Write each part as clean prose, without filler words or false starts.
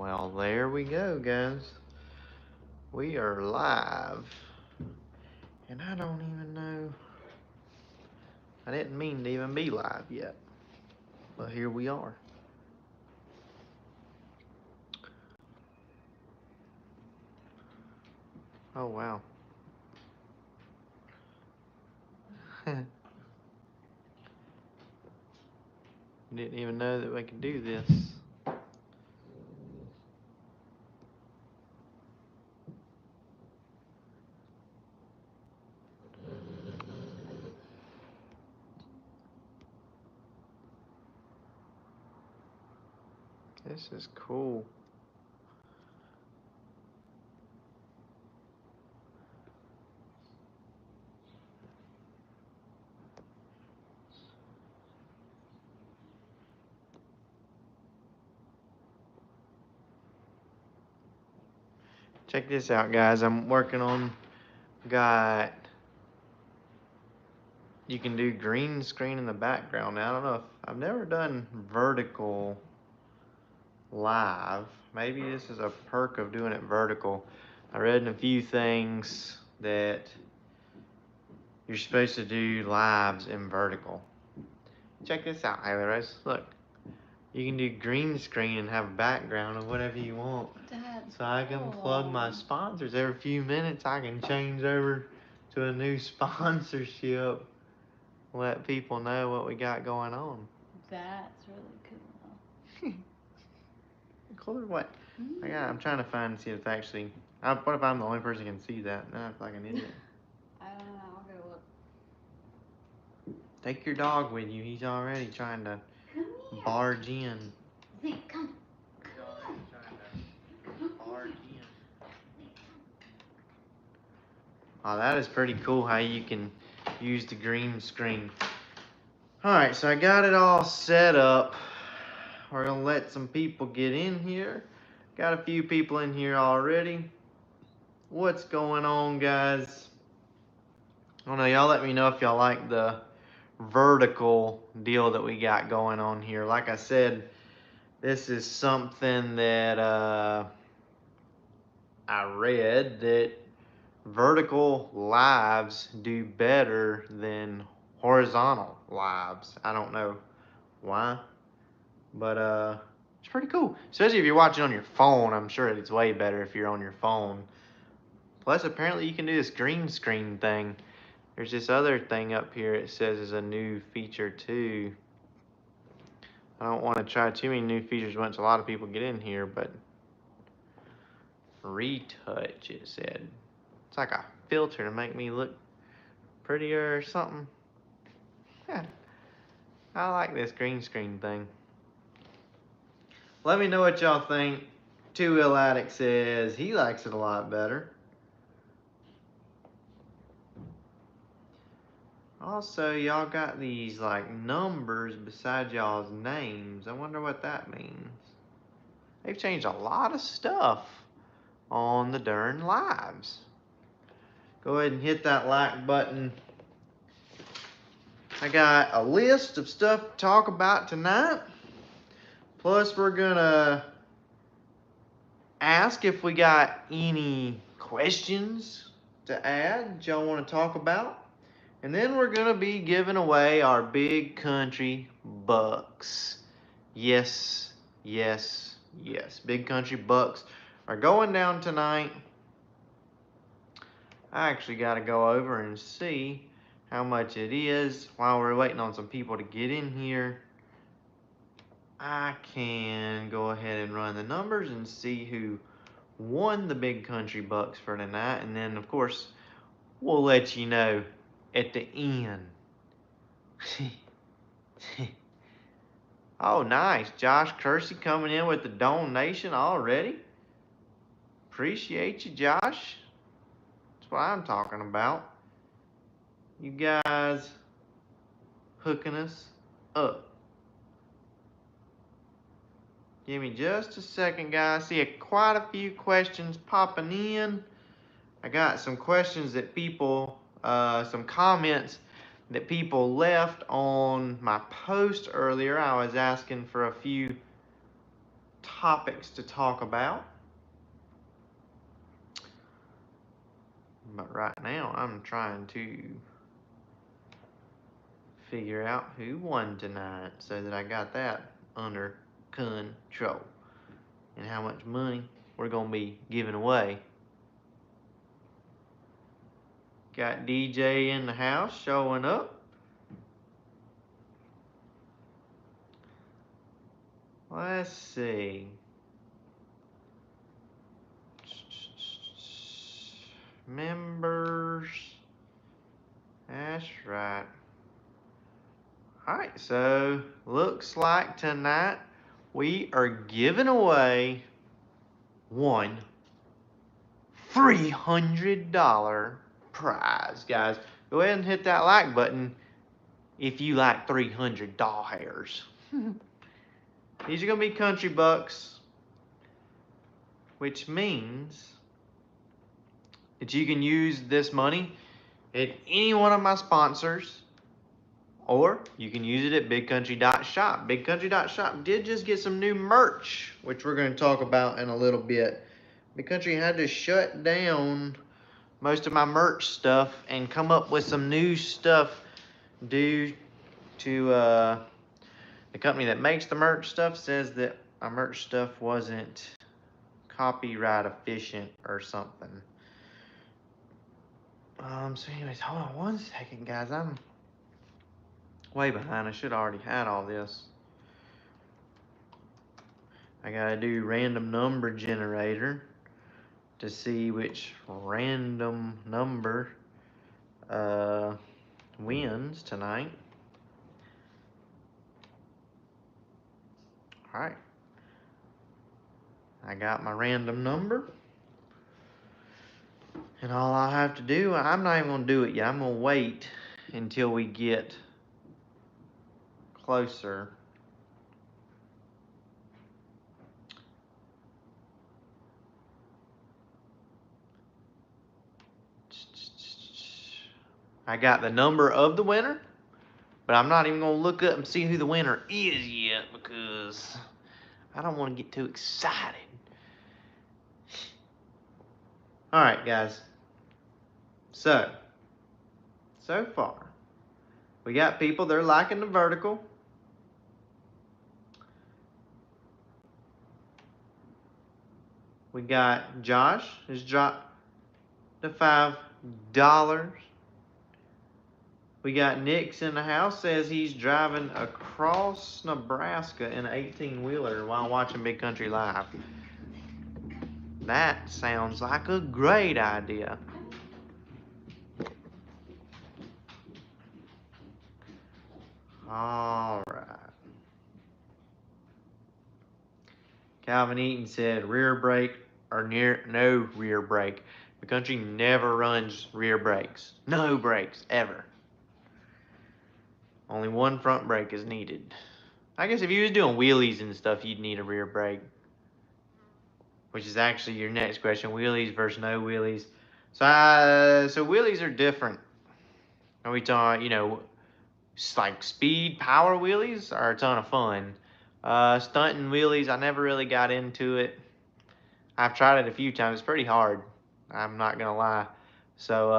Well, there we go, guys. We are live. And I don't even know. I didn't mean to even be live yet. But here we are. Oh, wow. Didn't even know that we could do this. This is cool. Check this out, guys. I'm working on, got, you can do green screen in the background. Now, I don't know if, I've never done vertical live. Maybe this is a perk of doing it vertical. I read in a few things that you're supposed to do lives in vertical. Check this out, Haley Rose. Look, you can do green screen and have a background of whatever you want. That's so I can plug my sponsors every few minutes. I can change over to a new sponsorship. Let people know what we got going on. That's really cool. Cool or what? I'm trying to find and see if actually. What if I'm the only person who can see that? Now I feel like an idiot. I don't know. I'll go look. Take your dog with you. He's already trying to barge in. Zeke, come. He's already trying to barge in. Oh, that is pretty cool how you can use the green screen. Alright, so I got it all set up. We're gonna let some people get in here. Got a few people in here already. What's going on, guys? I don't know, y'all let me know if y'all like the vertical deal that we got going on here. Like I said, this is something that I read that vertical lives do better than horizontal lives. I don't know why, but it's pretty cool. Especially if you're watching on your phone. I'm sure it's way better if you're on your phone. Plus, apparently you can do this green screen thing. There's this other thing up here it says is a new feature too. I don't want to try too many new features once a lot of people get in here, but retouch, it said. It's like a filter to make me look prettier or something. Yeah. I like this green screen thing. Let me know what y'all think. 2L Addict says he likes it a lot better. Also, y'all got these like numbers beside y'all's names. I wonder what that means. They've changed a lot of stuff on the darn lives. Go ahead and hit that like button. I got a list of stuff to talk about tonight. Plus, we're gonna ask if we got any questions to add that y'all want to talk about. And then we're gonna be giving away our big country bucks. Yes, yes, yes. Big country bucks are going down tonight. I actually got to go over and see how much it is while we're waiting on some people to get in here. I can go ahead and run the numbers and see who won the big country bucks for tonight, and then of course we'll let you know at the end. Oh, nice. Josh Kersey coming in with the donation already. Appreciate you, Josh. That's what I'm talking about. You guys hooking us up. Give me just a second, guys. See quite a few questions popping in. I got some questions that people, some comments that people left on my post earlier. I was asking for a few topics to talk about. But right now, I'm trying to figure out who won tonight so that I got that under control. And how much money we're going to be giving away. Got DJ in the house showing up. Let's see. Members. That's right. Alright, so looks like tonight we are giving away one $300 prize. Guys, go ahead and hit that like button if you like 300 doll hairs. These are going to be country bucks, which means that you can use this money at any one of my sponsors, or you can use it at BigCountry.shop. BigCountry.shop did just get some new merch, which we're going to talk about in a little bit. Big Country had to shut down most of my merch stuff and come up with some new stuff due to the company that makes the merch stuff says that my merch stuff wasn't copyright efficient or something. So anyways, hold on one second, guys. I'm way behind. I should have already had all this. I gotta do random number generator to see which random number wins tonight. Alright. I got my random number. And all I have to do, I'm not even going to do it yet. I'm going to wait until we get closer. I got the number of the winner, but I'm not even going to look up and see who the winner is yet because I don't want to get too excited. Alright, guys. So far, we got people, they're liking the vertical. We got Josh has dropped to $5. We got Nick's in the house, says he's driving across Nebraska in an 18-wheeler while watching Big Country Live. That sounds like a great idea. All right. Calvin Eaton said rear brake or no rear brake. Big Country never runs rear brakes. No brakes, ever. Only one front brake is needed. I guess if you was doing wheelies and stuff, you'd need a rear brake. Which is actually your next question, wheelies versus no wheelies. So wheelies are different. Are we talking, like speed, power wheelies are a ton of fun. Stunting wheelies, I never really got into it. I've tried it a few times. It's pretty hard. I'm not gonna lie. So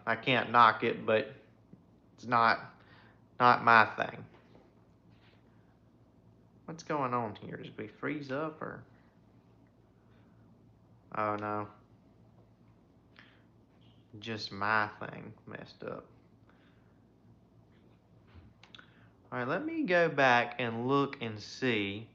I can't knock it, but it's not my thing. What's going on here? Did we freeze up or? Oh no. Just my thing messed up. All right, let me go back and look and see.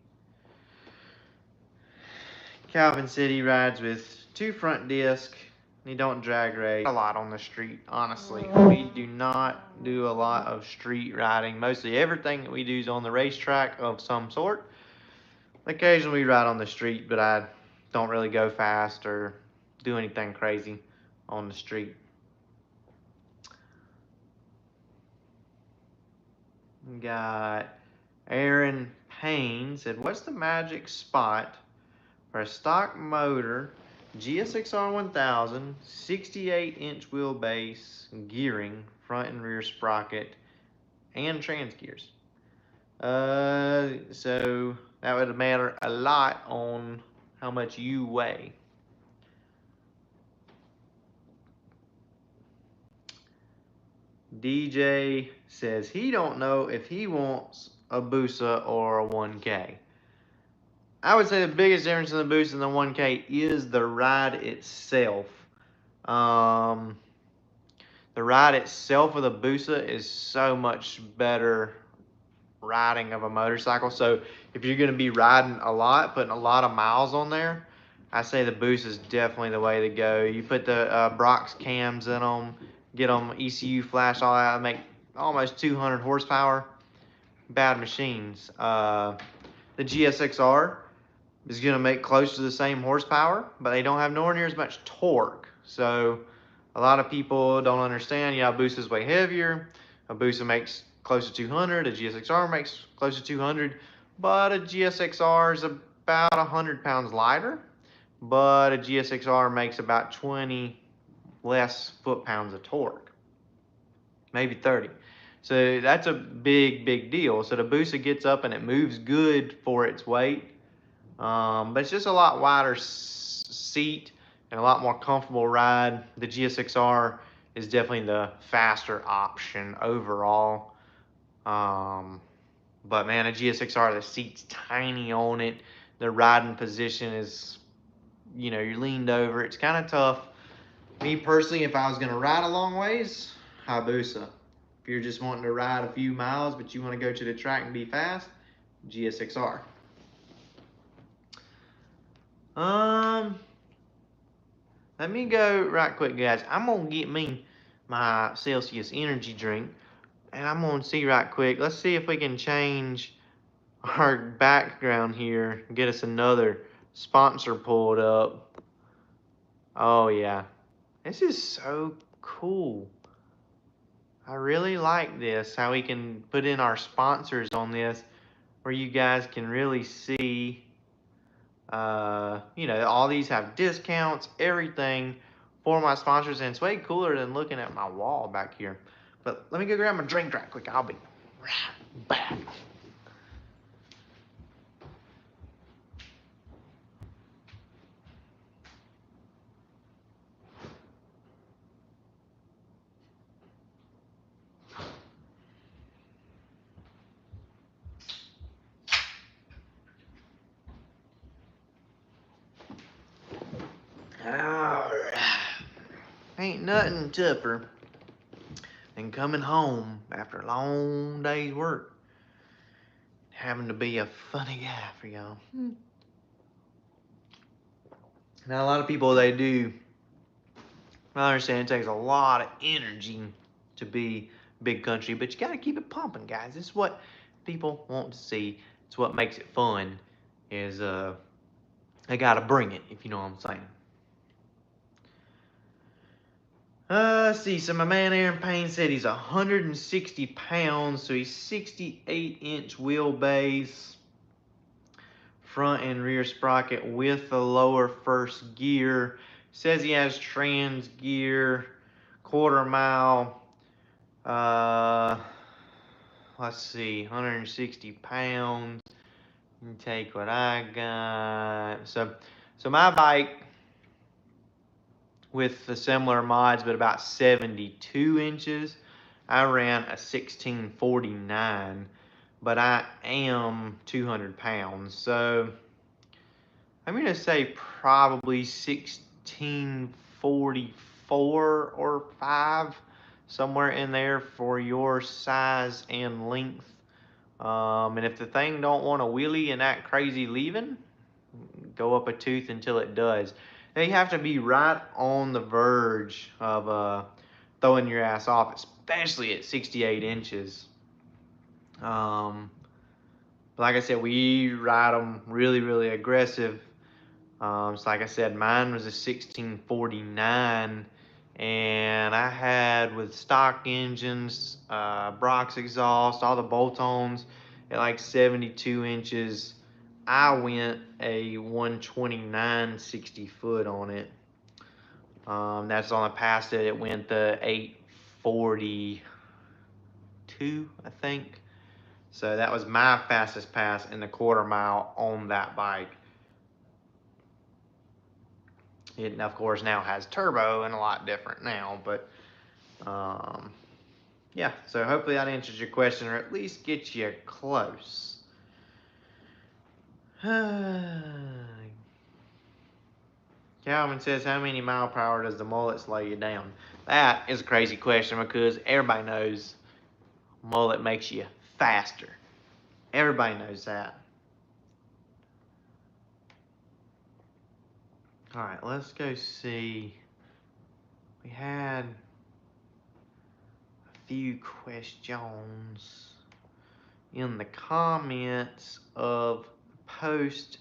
Calvin said he rides with 2 front discs. He don't drag race a lot on the street, honestly. We do not do a lot of street riding. Mostly everything that we do is on the racetrack of some sort. Occasionally we ride on the street, but I don't really go fast or do anything crazy on the street. We got Aaron Payne said, what's the magic spot for a stock motor GSXR 1000, 68-inch wheelbase, gearing, front and rear sprocket, and trans gears? So That would matter a lot on how much you weigh. DJ says he don't know if he wants a Busa or a 1K. I would say the biggest difference in the Busa and the 1K is the ride itself. Um, the ride itself of the Busa is so much better riding of a motorcycle. So if you're going to be riding a lot, putting a lot of miles on there, I say the Boost is definitely the way to go. You put the Brox cams in them, get them ECU flash, all that, make almost 200 horsepower. Bad machines. The GSXR is going to make close to the same horsepower, but they don't have nowhere near as much torque. So a lot of people don't understand. Yeah, a Boost is way heavier. A Boost makes close to 200. A GSXR makes close to 200, but a GSXR is about 100 pounds lighter. But a GSXR makes about 20 less foot-pounds of torque, maybe 30. So that's a big, big deal. So the Boost gets up and it moves good for its weight. But it's just a lot wider seat and a lot more comfortable ride. The GSXR is definitely the faster option overall. But man, a GSXR, the seat's tiny on it. The riding position is, you're leaned over. It's kind of tough. Me personally, if I was going to ride a long ways, Hayabusa. If you're just wanting to ride a few miles, but you want to go to the track and be fast, GSXR. Let me go right quick, guys. I'm gonna get me my Celsius energy drink, and I'm gonna see right quick. Let's see if we can change our background here. Get us another sponsor pulled up. Oh yeah, this is so cool. I really like this. How we can put in our sponsors on this, where you guys can really see. All these have discounts, everything for my sponsors, and it's way cooler than looking at my wall back here. But let me go grab my drink right quick. I'll be right back. Alright. Ain't nothing tougher than coming home after a long day's work, having to be a funny guy for y'all. Now, a lot of people, they do. I understand it takes a lot of energy to be big country, but you got to keep it pumping, guys. This is what people want to see. It's what makes it fun. Is they got to bring it, if you know what I'm saying. Let's see. So my man Aaron Payne said he's 160 pounds, so he's 68-inch wheelbase, front and rear sprocket with the lower first gear. Says he has trans gear, quarter mile. Let's see, 160 pounds. You take what I got. So my bike with the similar mods, but about 72 inches. I ran a 1649, but I am 200 pounds. So I'm going to say probably 1644 or 5, somewhere in there for your size and length. And if the thing don't want to wheelie and act crazy leaving, go up a tooth until it does. They have to be right on the verge of throwing your ass off, especially at 68 inches. Like I said, we ride them really, really aggressive. So like I said, mine was a 1649, and I had with stock engines, Brox exhaust, all the bolt-ons at like 72 inches. I went a 129 60 foot on it. That's on the past it. It went the 842, I think. So that was my fastest pass in the quarter mile on that bike. It, of course, now has turbo and a lot different now, but yeah, so hopefully that answers your question or at least gets you close. Calvin says, how many mile per hour does the mullet slow you down? That is a crazy question because everybody knows mullet makes you faster. Everybody knows that. All right, let's go see. We had a few questions in the comments of the post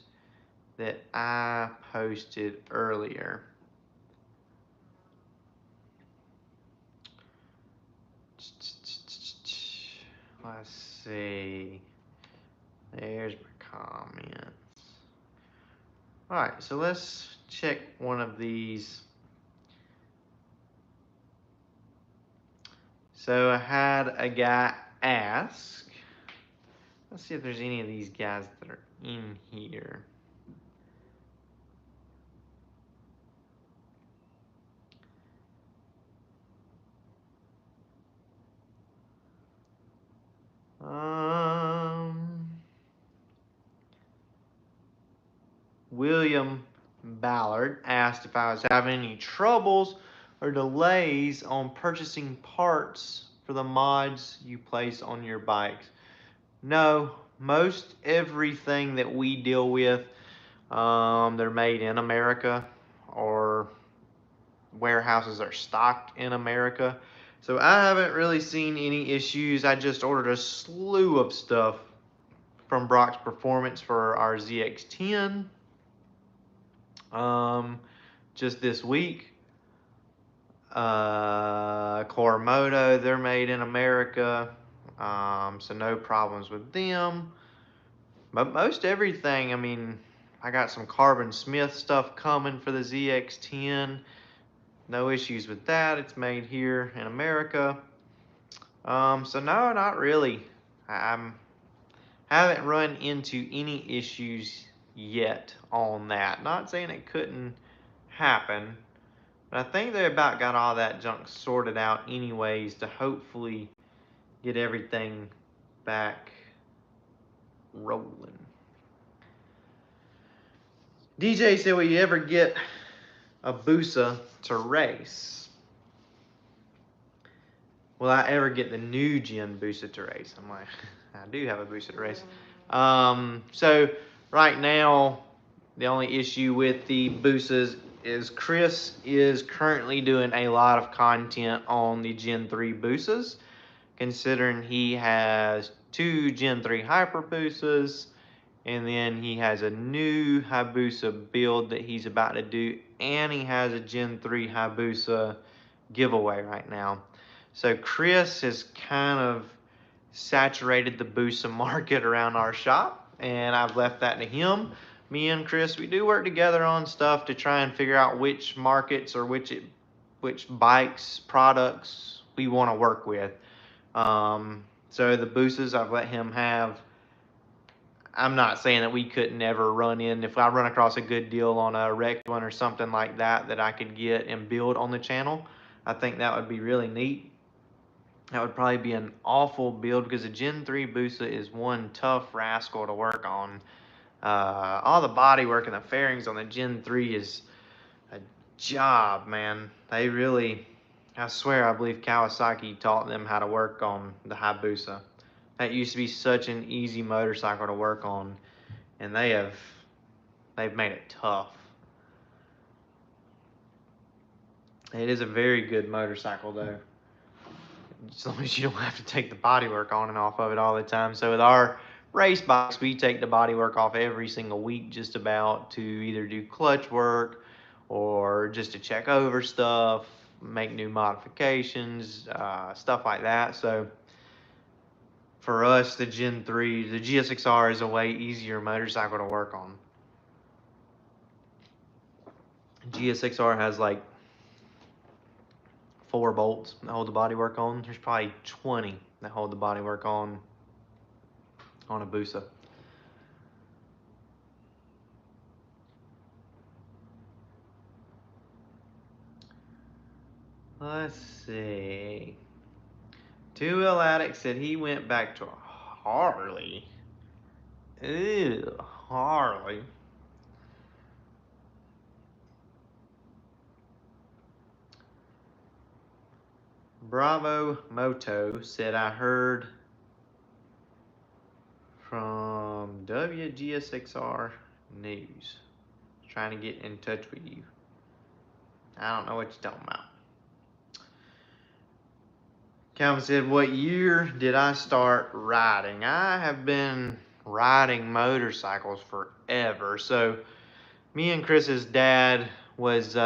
that I posted earlier. Let's see. There's my comments. All right, so let's check one of these. So I had a guy ask. Let's see if there's any of these guys that are in here. William Ballard asked if I was having any troubles or delays on purchasing parts for the mods you place on your bikes. No, most everything that we deal with, they're made in America or warehouses are stocked in America. So I haven't really seen any issues. I just ordered a slew of stuff from Brock's Performance for our ZX10 just this week. Coromoto, they're made in America, so no problems with them. But most everything, I mean, I got some Carbon Smith stuff coming for the ZX10. No issues with that. It's made here in America. So no, not really. I haven't run into any issues yet on that. Not saying it couldn't happen, but I think they about got all that junk sorted out anyways to hopefully get everything back rolling. DJ said, will you ever get a Busa to race? Will I ever get the new gen Busa to race? I'm like, I do have a Busa to race. So right now, the only issue with the Busas is Chris is currently doing a lot of content on the Gen 3 Busas, considering he has two Gen 3 Hyper Busas, and then he has a new Hayabusa build that he's about to do, and he has a Gen 3 Hayabusa giveaway right now. So Chris has kind of saturated the Busa market around our shop, and I've left that to him. Me and Chris, we do work together on stuff to try and figure out which markets or which bikes, products we want to work with. So the Busas I've let him have. I'm not saying that we couldn't ever run in. If I run across a good deal on a wrecked one or something like that that I could get and build on the channel, I think that would be really neat. That would probably be an awful build because the Gen 3 Busa is one tough rascal to work on. All the body work and the fairings on the Gen 3 is a job, man. They really, I swear, I believe Kawasaki taught them how to work on the Hayabusa. That used to be such an easy motorcycle to work on, and they've made it tough. It is a very good motorcycle though, as long as you don't have to take the bodywork on and off of it all the time. So with our race bikes, we take the bodywork off every single week just about to either do clutch work or just to check over stuff, make new modifications, stuff like that. So for us, the Gen 3, the GSX-R is a way easier motorcycle to work on. GSX-R has like 4 bolts that hold the bodywork on. There's probably 20 that hold the bodywork on. on a Busa. Let's see. Two Wheel Addict said he went back to a Harley. Ew, Harley. Bravo Moto said, I heard from WGSXR News. Trying to get in touch with you. I don't know what you're talking about. Calvin said, what year did I start riding? I have been riding motorcycles forever. So me and Chris's dad was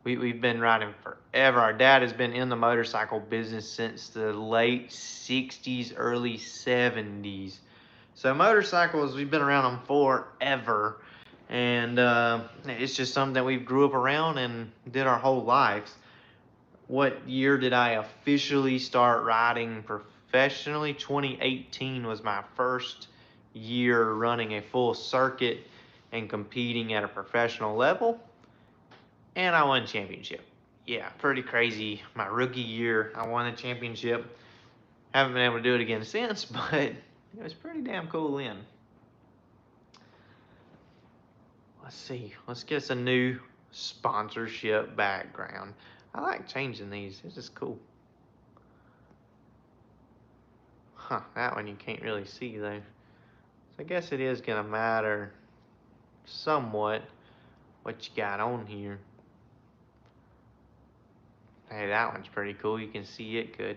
we've been riding forever. Our dad has been in the motorcycle business since the late 60s, early 70s. So motorcycles, we've been around them forever. And it's just something that we grew up around and did our whole lives. What year did I officially start riding professionally? 2018 was my first year running a full circuit and competing at a professional level. And I won a championship. Yeah, pretty crazy. My rookie year, I won a championship. Haven't been able to do it again since, but it was pretty damn cool then. Let's see. Let's get us a new sponsorship background. I like changing these. This is cool. Huh, that one you can't really see though. So I guess it is gonna matter somewhat what you got on here. Hey, that one's pretty cool. You can see it good.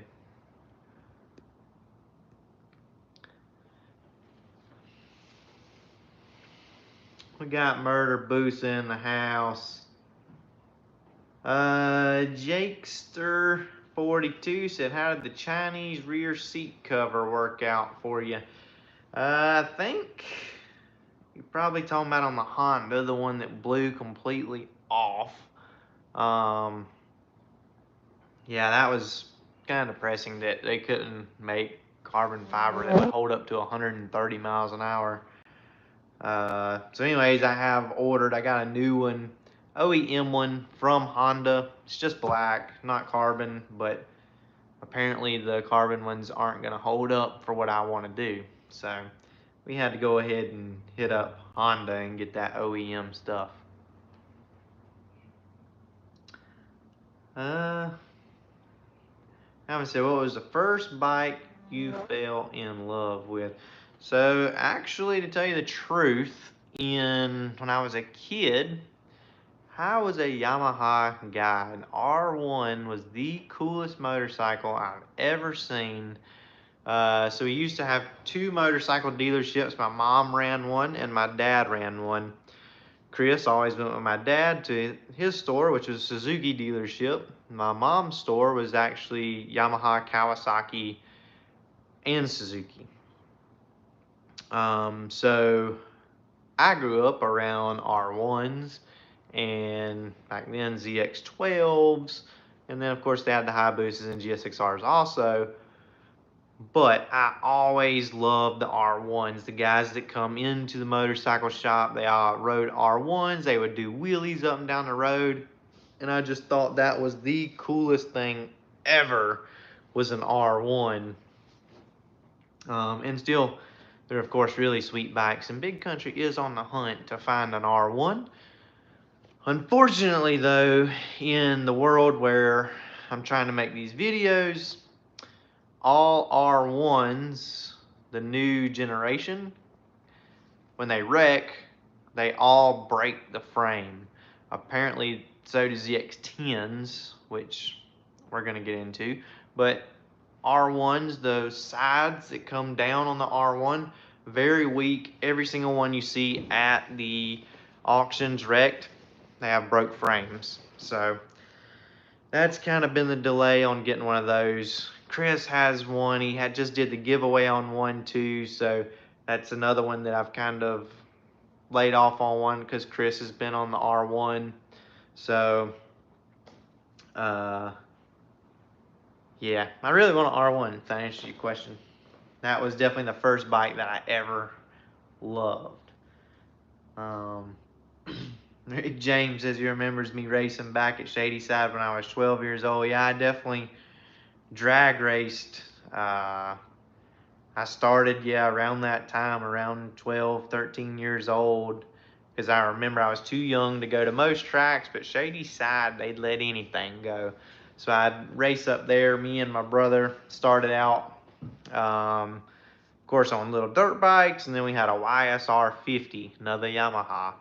We got Murder Boots in the house. Jakester42 said, how did the Chinese rear seat cover work out for you? I think you're probably talking about on the Honda, the one that blew completely off. Yeah, that was kind of depressing that they couldn't make carbon fiber that would hold up to 130 miles an hour. So anyways, I got a new one, OEM one from Honda. It's just black, not carbon, but apparently the carbon ones aren't gonna hold up for what I want to do. So we had to go ahead and hit up Honda and get that OEM stuff. I would say, what was the first bike you fell in love with? So actually, to tell you the truth, when I was a kid, I was a Yamaha guy. An R1 was the coolest motorcycle I've ever seen. So we used to have two motorcycle dealerships. My mom ran one and my dad ran one. Chris always went with my dad to his store, which was a Suzuki dealership. My mom's store was actually Yamaha, Kawasaki, and Suzuki. So I grew up around R1s and back then ZX12s, and then of course they had the Hayabusas and GSXRs also. But I always loved the R1s. The guys that come into the motorcycle shop, they all rode R1s. They would do wheelies up and down the road. And I just thought that was the coolest thing ever, was an R1. And still, they're of course really sweet bikes. And Big Country is on the hunt to find an R1. Unfortunately though, in the world where I'm trying to make these videos, all R1s, the new generation, when they wreck, they all break the frame. Apparently, so do ZX10s, which we're going to get into. But R1s, those sides that come down on the R1, very weak. Every single one you see at the auctions wrecked, they have broke frames. So that's kind of been the delay on getting one of those. Chris has one. He just did the giveaway on one too, so that's another one that I've kind of laid off on one because Chris has been on the R1. So Yeah, I really want an R1 to answer your question. That was definitely the first bike that I ever loved. Um, James says he remembers me racing back at Shadyside when I was 12 years old. Yeah, I definitely drag raced. I started, yeah, around that time, around 12, 13 years old, because I remember I was too young to go to most tracks, but Shadyside, they'd let anything go. So I'd race up there. Me and my brother started out, of course, on little dirt bikes, and then we had a YSR 50, another Yamaha.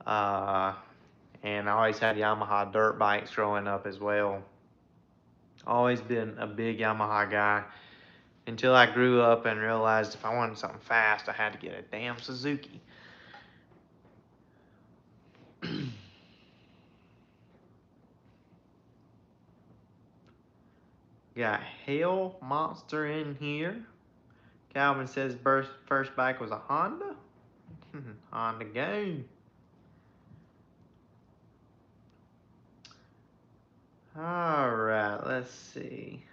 Uh, and I always had Yamaha dirt bikes growing up as well. Always been a big Yamaha guy until I grew up and realized if I wanted something fast, I had to get a damn Suzuki. Got Hail Monster in here. Calvin says first bike was a Honda. Honda go. All right, let's see.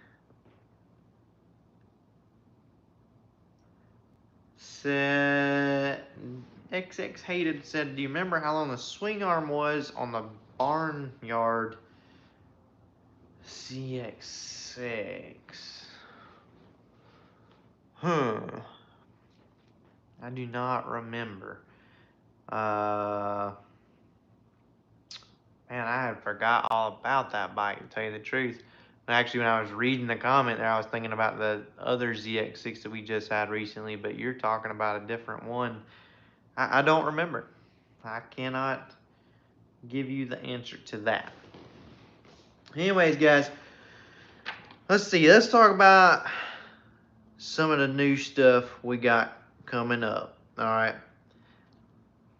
Said XX Hated said, do you remember how long the swing arm was on the Barnyard CX6? Huh. I do not remember. Uh, Man, I had forgot all about that bike, to tell you the truth. But actually, when I was reading the comment there, I was thinking about the other ZX6 that we just had recently, but you're talking about a different one. I don't remember. I cannot give you the answer to that. Anyways, guys, let's see. Let's talk about some of the new stuff we got coming up. All right.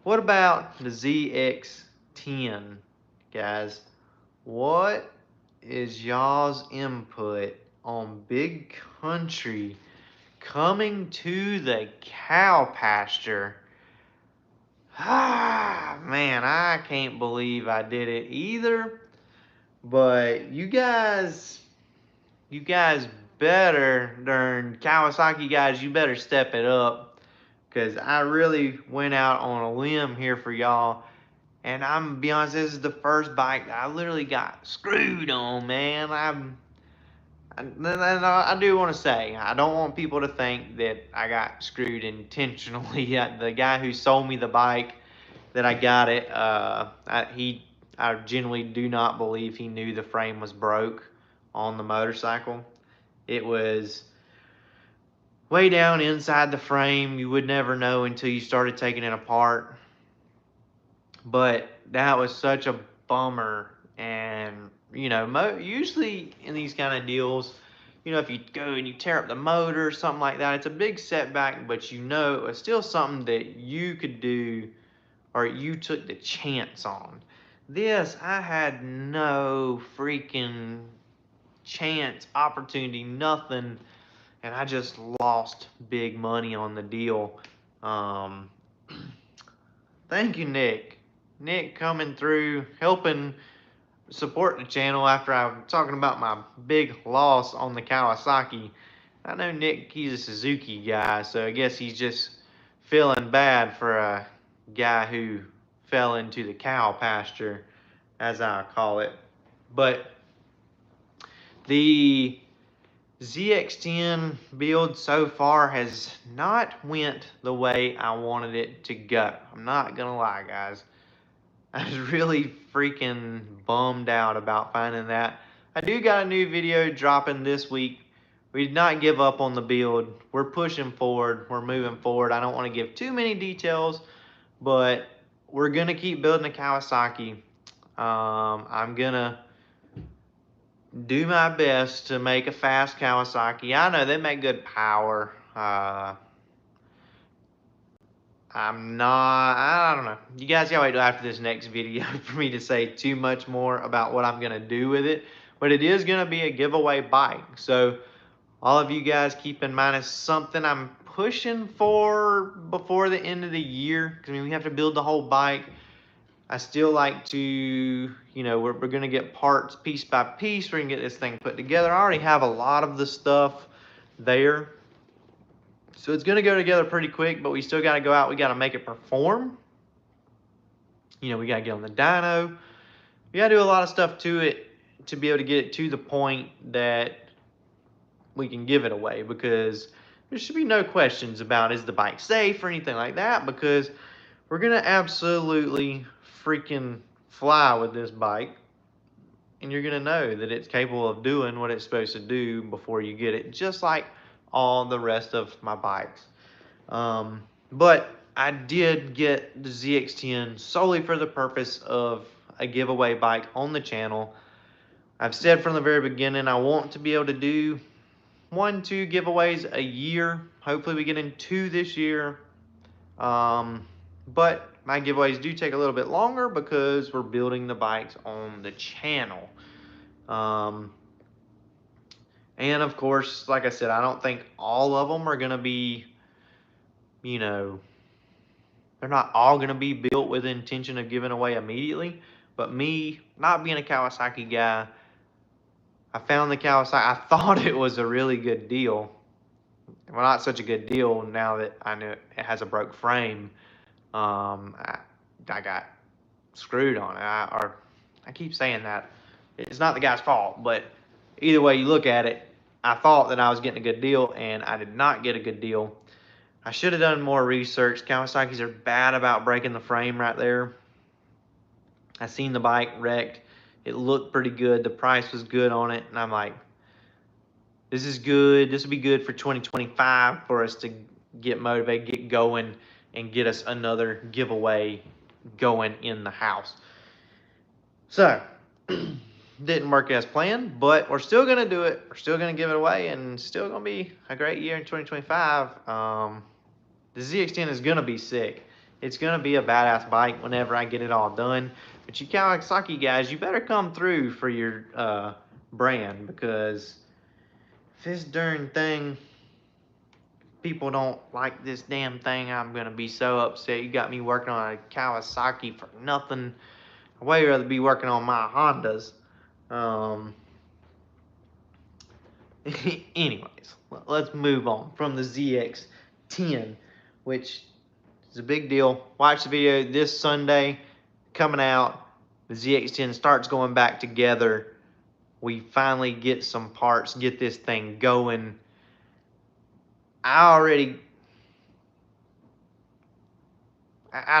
What about the ZX10, guys? What is y'all's input on Big Country coming to the cow pasture? Ah, man, I can't believe I did it either. But you guys better, darn Kawasaki guys, you better step it up. Because I really went out on a limb here for y'all. And I'm gonna be honest, this is the first bike that I literally got screwed on, man. I do want to say, I don't want people to think that I got screwed intentionally. The guy who sold me the bike that I got it, I genuinely do not believe he knew the frame was broke on the motorcycle. It was way down inside the frame. You would never know until you started taking it apart. But that was such a bummer. And, usually in these kind of deals, if you go and you tear up the motor or something like that, it's a big setback, but it's still something that you could do or you took the chance on. This, I had no freaking chance, opportunity, nothing, and I just lost big money on the deal. Um, Thank you, Nick. Nick coming through, helping support the channel after I'm talking about my big loss on the Kawasaki. I know Nick, he's a Suzuki guy, so I guess he's just feeling bad for a guy who fell into the cow pasture, as I call it. But the ZX10 build so far has not went the way I wanted it to go. I'm not gonna lie, guys. I was really freaking bummed out about finding that. I do got a new video dropping this week. We did not give up on the build. We're pushing forward. We're moving forward. I don't want to give too many details, but we're going to keep building a Kawasaki. I'm going to do my best to make a fast Kawasaki. I know they make good power. I don't know. You guys gotta wait till after this next video for me to say too much more about what I'm gonna do with it. But it is gonna be a giveaway bike. So all of you guys keep in mind it's something I'm pushing for before the end of the year. Because we have to build the whole bike. I still like to, we're going to get parts piece by piece. We're going to get this thing put together. I already have a lot of the stuff there. So it's going to go together pretty quick, but we still got to go out. We got to make it perform. We got to get on the dyno. We got to do a lot of stuff to it to be able to get it to the point that we can give it away, because there should be no questions about is the bike safe or anything like that, because we're going to absolutely freaking fly with this bike, and you're going to know that it's capable of doing what it's supposed to do before you get it, just like all the rest of my bikes. But I did get the ZX10 solely for the purpose of a giveaway bike on the channel. I've said from the very beginning I want to be able to do 1-2 giveaways a year. Hopefully we get in 2 this year. But my giveaways do take a little bit longer because we're building the bikes on the channel. And of course, like I said, I don't think all of them are going to be, they're not all going to be built with the intention of giving away immediately. But me, not being a Kawasaki guy, I found the Kawasaki, I thought it was a really good deal. Well, not such a good deal now that I know it has a broke frame. I got screwed on it. I keep saying that. It's not the guy's fault, but either way you look at it, I thought that I was getting a good deal, and I did not get a good deal. I should have done more research. Kawasaki's are bad about breaking the frame right there. I seen the bike wrecked. It looked pretty good. The price was good on it, and I'm like, this is good. This will be good for 2025 for us to get motivated, get going, and get us another giveaway going in the house. So, didn't work as planned, but we're still going to do it. We're still going to give it away, and still going to be a great year in 2025. The ZX10 is going to be sick. It's going to be a badass bike whenever I get it all done. But you Kawasaki guys, you better come through for your brand, because if this darn thing, people don't like this damn thing, I'm going to be so upset. You got me working on a Kawasaki for nothing. I'd way rather be working on my Hondas. Anyways, let's move on from the ZX10, which is a big deal. Watch the video this Sunday coming out. The ZX10 starts going back together. We finally get some parts, get this thing going. I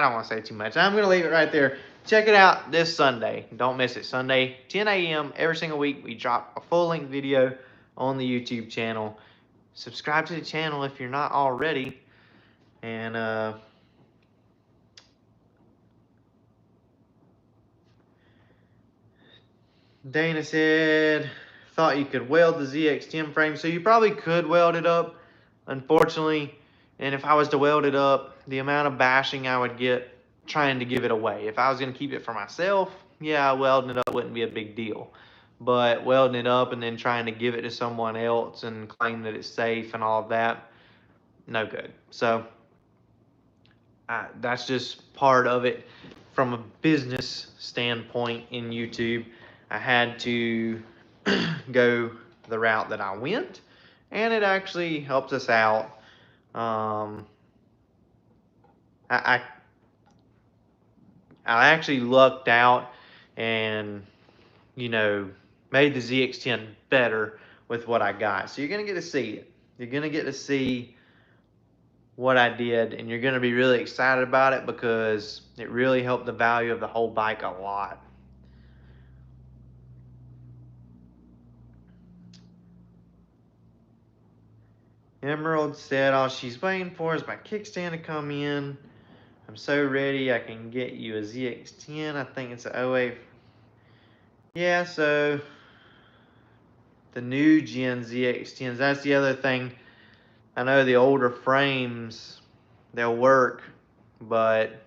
don't want to say too much. I'm going to leave it right there. Check it out this Sunday. Don't miss it. Sunday, 10 a.m. every single week, we drop a full-length video on the YouTube channel. Subscribe to the channel if you're not already. And Dana said, thought you could weld the ZX10 frame. So you probably could weld it up, unfortunately. And if I was to weld it up, the amount of bashing I would get trying to give it away. If I was going to keep it for myself, yeah, welding it up wouldn't be a big deal. But welding it up and then trying to give it to someone else and claim that it's safe and all of that, no good. So that's just part of it. From a business standpoint in YouTube, I had to go the route that I went, and it actually helps us out. I actually lucked out and, made the ZX10 better with what I got. So you're going to get to see it. You're going to get to see what I did, and you're going to be really excited about it because it really helped the value of the whole bike a lot. Emerald said all she's waiting for is my kickstand to come in. I'm so ready. I can get you a ZX10. I think it's an 08. Yeah, so the new gen ZX10s, that's the other thing. I know the older frames, they'll work, but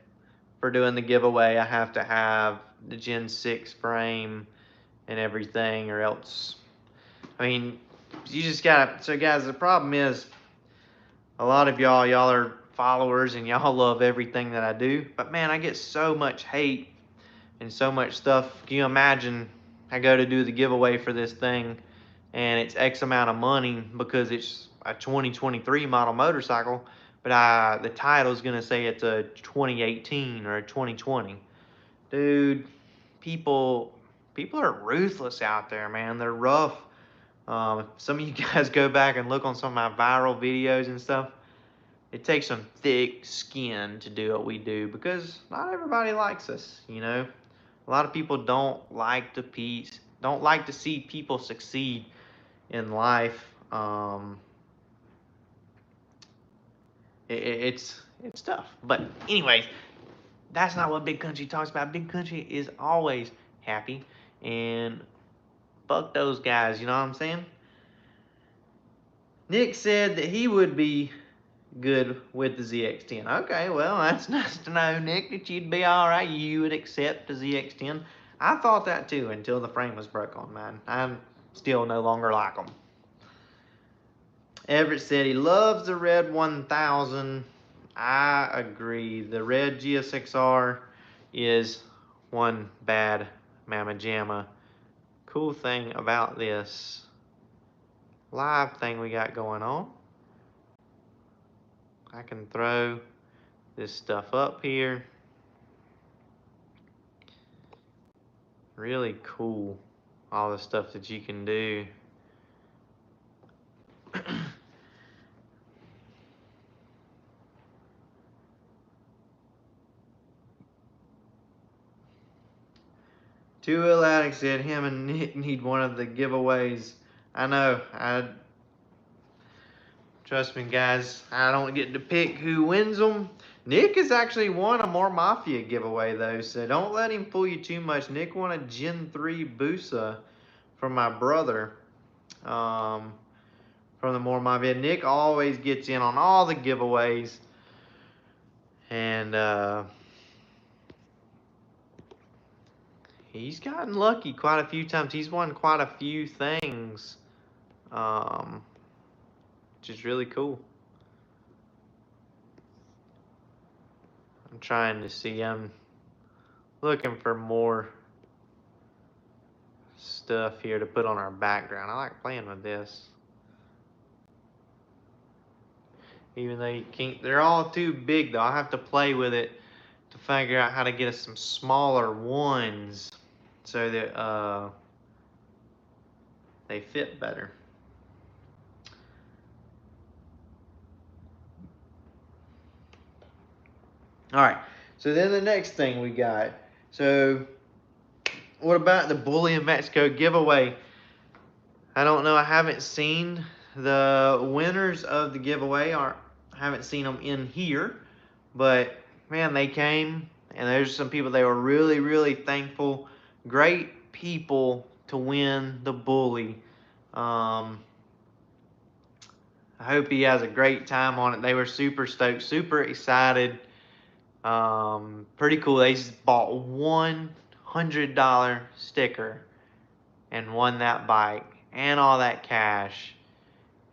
for doing the giveaway, I have to have the Gen 6 frame and everything, or else, you just gotta, so guys, the problem is, a lot of y'all are followers and y'all love everything that I do, but man, I get so much hate and so much stuff. Can you imagine? I go to do the giveaway for this thing, and it's X amount of money because it's a 2023 model motorcycle, but the title is gonna say it's a 2018 or a 2020. Dude, people people are ruthless out there, man. They're rough. Some of you guys go back and look on some of my viral videos and stuff. It takes some thick skin to do what we do because not everybody likes us, you know. A lot of people don't like to see people succeed in life. It's tough. But anyways, that's not what Big Country talks about. Big Country is always happy, and fuck those guys. You know what I'm saying? Nick said that he would be good with the ZX10. Okay, well, that's nice to know, Nick, that you'd be all right. You would accept the ZX10. I thought that too until the frame was broke on mine. I still no longer like them. Everett said he loves the red 1000. I agree. The red GSXR is one bad mamma jamma. Cool thing about this live thing we got going on, I can throw this stuff up here. Really cool, all the stuff that you can do. Two Ill Addicts said him and Nick need one of the giveaways. I know. Trust me, guys. I don't get to pick who wins them. Nick has actually won a More Mafia giveaway though, so don't let him fool you too much. Nick won a Gen 3 Busa from my brother. From the More Mafia. Nick always gets in on all the giveaways, and he's gotten lucky quite a few times. He's won quite a few things, which is really cool. I'm trying to see. I'm looking for more stuff here to put on our background. I like playing with this. Even though you can't, they're all too big though. I have to play with it to figure out how to get us some smaller ones so that they fit better. All right, so then the next thing we got. So what about the Bully in Mexico giveaway? I don't know. I haven't seen the winners of the giveaway. I haven't seen them in here, but man, they came, and there's some people. They were really, really thankful. Great people to win the Bully. I hope he has a great time on it. They were super stoked, super excited. Pretty cool. They just bought $100 sticker and won that bike and all that cash.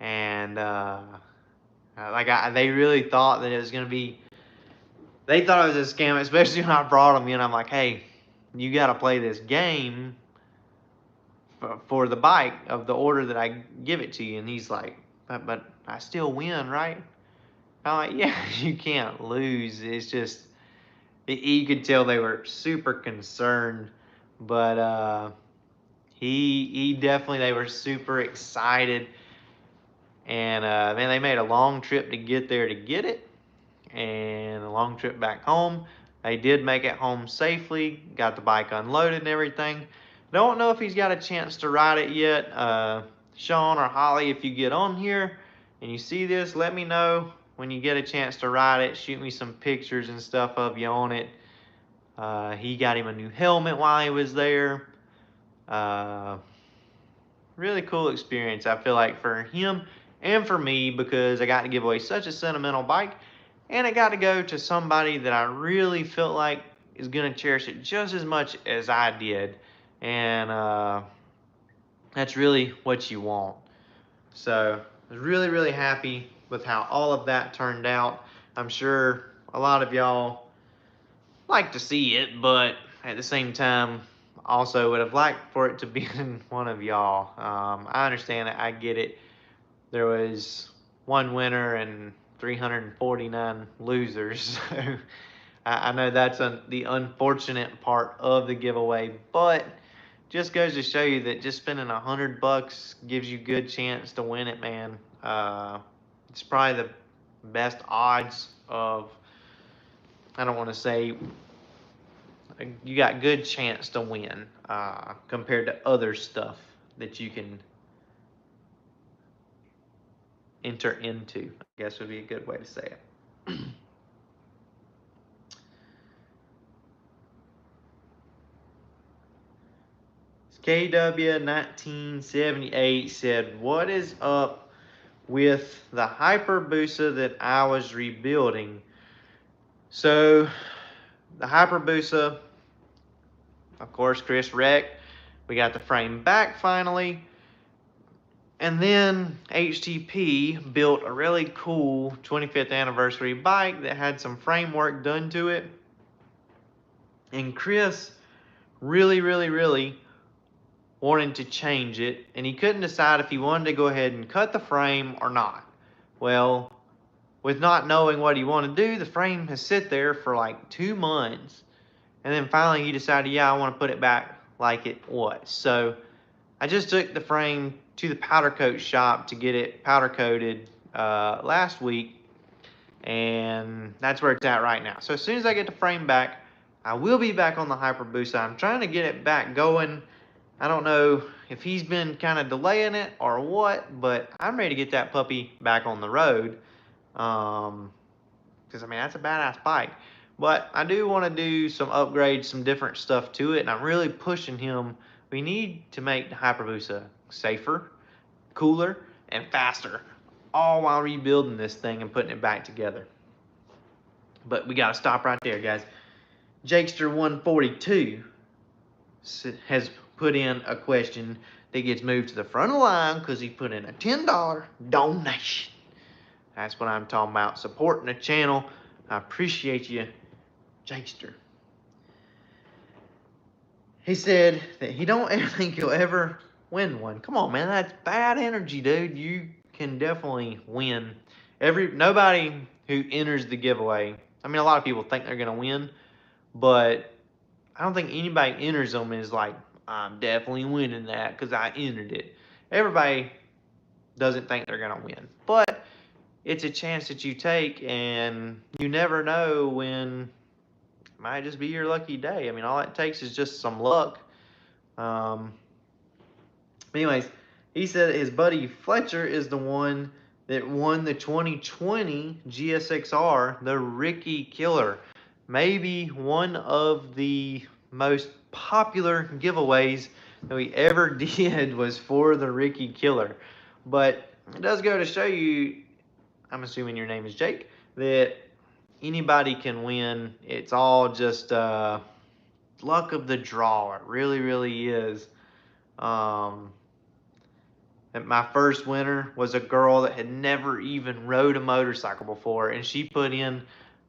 And they really thought that it was gonna be. They thought it was a scam, especially when I brought them in. I'm like, hey, you got to play this game for the bike of the order that I give it to you. And he's like, but I still win, right? I'm like, yeah, you can't lose. It's just, you could tell they were super concerned, but he definitely, they were super excited. And man, they made a long trip to get there to get it, and a long trip back home. They did make it home safely, got the bike unloaded and everything. Don't know if he's got a chance to ride it yet. Sean or Holly, if you get on here and you see this, let me know when you get a chance to ride it. Shoot me some pictures and stuff of you on it. He got him a new helmet while he was there. Really cool experience, I feel like, for him and for me, because I got to give away such a sentimental bike, and it got to go to somebody that I really felt like is going to cherish it just as much as I did. And that's really what you want. So I was really, really happy with how all of that turned out. I'm sure a lot of y'all like to see it, but at the same time, also would have liked for it to be in one of y'all. I understand it. I get it. There was one winner and 349 losers. So I know that's the unfortunate part of the giveaway, but just goes to show you that just spending $100 gives you good chance to win it, man. It's probably the best odds of, I don't want to say, you got good chance to win compared to other stuff that you can enter into, I guess would be a good way to say it. KW1978 said, what is up with the Hyperbusa that I was rebuilding? So the Hyperbusa, of course, Chris wrecked. We got the frame back finally. And then HTP built a really cool 25th anniversary bike that had some framework done to it. And Chris really wanted to change it, and he couldn't decide if he wanted to go ahead and cut the frame or not. Well, with not knowing what he wanted to do, the frame has sit there for like 2 months. And then finally he decided, yeah, I want to put it back like it was. So I just took the frame to the powder coat shop to get it powder coated last week, and that's where it's at right now. So as soon as I get the frame back, I will be back on the Hyperbusa. I'm trying to get it back going. I don't know if he's been kind of delaying it or what, but I'm ready to get that puppy back on the road. Because, I mean, that's a badass bike. But I do want to do some upgrades, some different stuff to it, and I'm really pushing him. We need to make the Hyperbusa safer, cooler, and faster, all while rebuilding this thing and putting it back together. But we got to stop right there, guys. Jakester142 has put in a question that gets moved to the front of the line because he put in a $10 donation. That's what I'm talking about, supporting the channel. I appreciate you, Jakester. He said that he don't ever think he'll ever win one. Come on, man, that's bad energy, dude. You can definitely win. Nobody who enters the giveaway, I mean, a lot of people think they're gonna win, but I don't think anybody enters them is like, I'm definitely winning that because I entered it. Everybody doesn't think they're gonna win, but it's a chance that you take, and you never know when it might just be your lucky day. I mean, all it takes is just some luck. Anyways, he said his buddy Fletcher is the one that won the 2020 GSXR, the Ricky Killer. Maybe one of the most popular giveaways that we ever did was for the Ricky Killer. But it does go to show you, I'm assuming your name is Jake, that anybody can win. It's all just luck of the draw. It really is. My first winner was a girl that had never even rode a motorcycle before, and she put in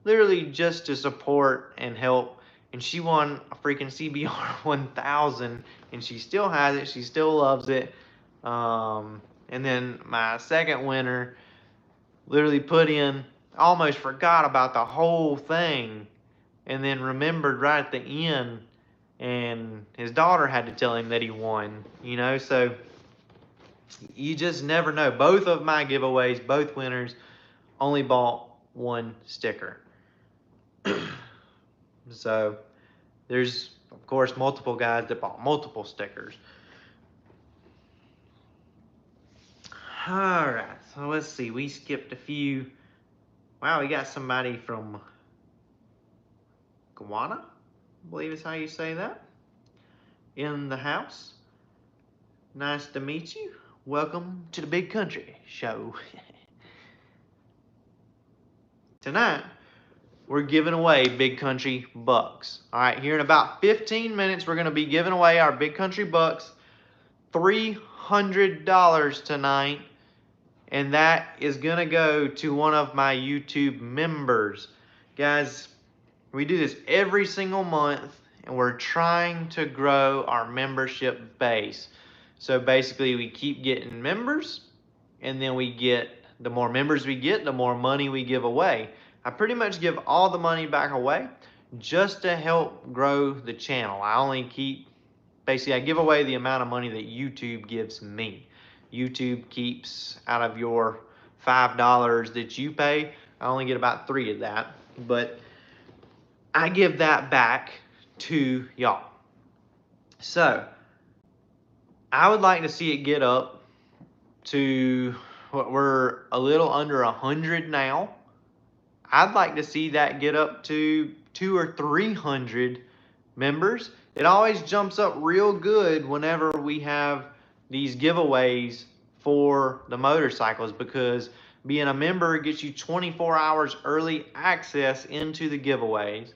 literally just to support and help, and she won a freaking CBR 1000, and she still has it. She still loves it. And then my second winner literally put in, almost forgot about the whole thing, and then remembered right at the end, and his daughter had to tell him that he won, so you just never know. Both of my giveaways, both winners, only bought one sticker. So there's, of course, multiple guys that bought multiple stickers. All right, so let's see. We skipped a few. Wow, we got somebody from Guyana, I believe is how you say that, in the house. Nice to meet you. Welcome to the Big Country Show. Tonight, we're giving away Big Country Bucks. All right, here in about 15 minutes, we're going to be giving away our Big Country Bucks, $300 tonight, and that is going to go to one of my YouTube members. Guys, we do this every single month, and we're trying to grow our membership base. So basically, we keep getting members, and then the more members we get, the more money we give away. I pretty much give all the money back away just to help grow the channel. I give away the amount of money that YouTube gives me. YouTube keeps out of your $5 that you pay, I only get about 3 of that, but I give that back to y'all. So I would like to see it get up to what we're a little under 100 now. I'd like to see that get up to 200 or 300 members. It always jumps up real good whenever we have these giveaways for the motorcycles, because being a member gets you 24 hours early access into the giveaways.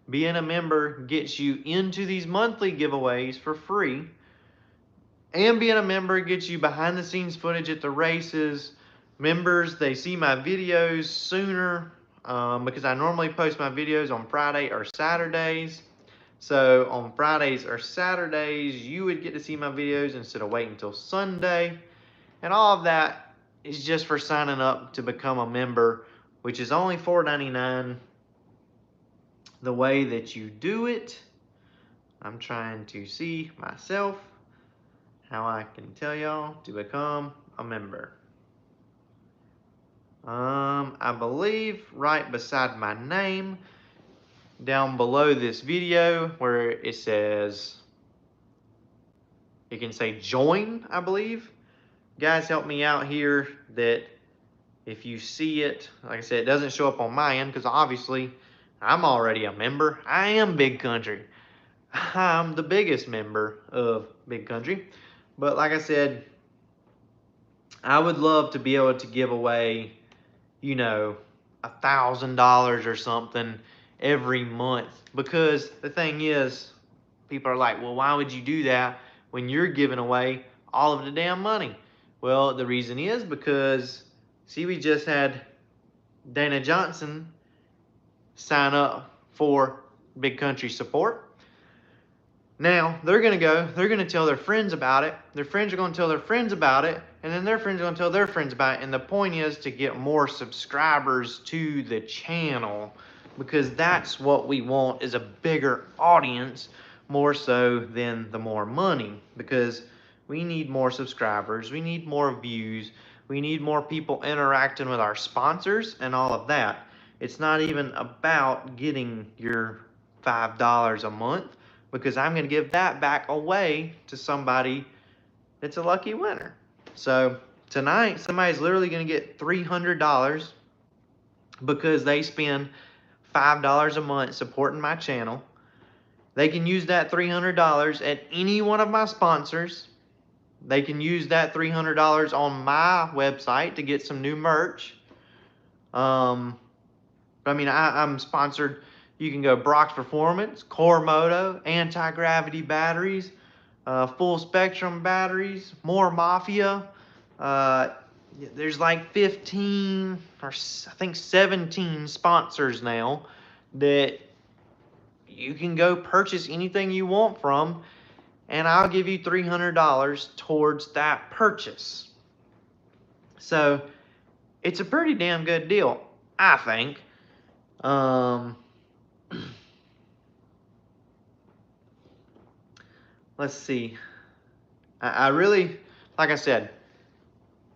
Being a member gets you into these monthly giveaways for free. And being a member gets you behind the scenes footage at the races. Members, they see my videos sooner because I normally post my videos on Friday or Saturdays. So on Fridays or Saturdays, you would get to see my videos instead of waiting until Sunday. And all of that is just for signing up to become a member, which is only $4.99. The way that you do it, I'm trying to see myself how I can tell y'all to become a member. I believe right beside my name, down below this video, where it says, it can say join, I believe. Guys, help me out here that if you see it, like I said, it doesn't show up on my end because obviously I'm already a member. I am Big Country. I'm the biggest member of Big Country. But like I said, I would love to be able to give away, $1,000 or something every month. Because the thing is, people are like, well, why would you do that when you're giving away all of the damn money? Well, the reason is because, see, we just had Dana Johnson sign up for Big Country support. Now, they're going to tell their friends about it. Their friends are going to tell their friends about it. And then their friends are going to tell their friends about it. And the point is to get more subscribers to the channel, because that's what we want, is a bigger audience, more so than the more money. Because we need more subscribers. We need more views. We need more people interacting with our sponsors and all of that. It's not even about getting your $5 a month, because I'm going to give that back away to somebody that's a lucky winner. So tonight, somebody's literally going to get $300 because they spend $5 a month supporting my channel. They can use that $300 at any one of my sponsors. They can use that $300 on my website to get some new merch. I'm sponsored. You can go Brock's Performance, Core Moto, anti-gravity batteries, full spectrum batteries, more Mafia. There's like 15 or I think 17 sponsors now that you can go purchase anything you want from, and I'll give you $300 towards that purchase. So it's a pretty damn good deal, I think. Let's see. I really, like I said,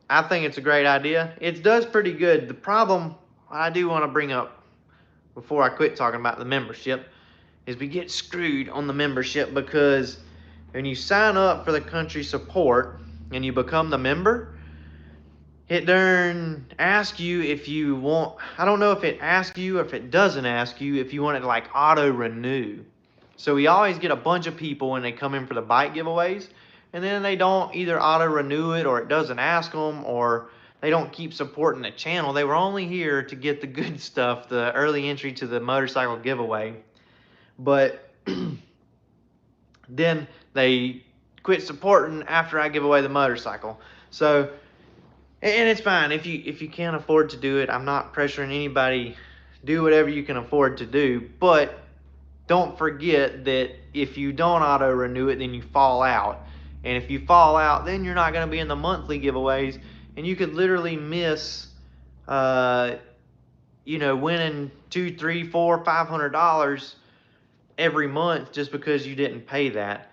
I think it's a great idea. It does pretty good. The problem I do want to bring up before I quit talking about the membership is we get screwed on the membership, because when you sign up for the country support and you become the member, it asks you if you want, I don't know if it asks you or if it doesn't ask you if you want it to like auto renew. So we always get a bunch of people when they come in for the bike giveaways, and then they don't either auto renew it, or it doesn't ask them, or they don't keep supporting the channel. They were only here to get the good stuff, the early entry to the motorcycle giveaway. But then they quit supporting after I give away the motorcycle. So, and it's fine if you can't afford to do it. I'm not pressuring anybody. Do whatever you can afford to do. But don't forget that if you don't auto renew it, then you fall out. And if you fall out, then you're not going to be in the monthly giveaways, and you could literally miss, uh, winning $2, $3, $4, $500 every month just because you didn't pay that.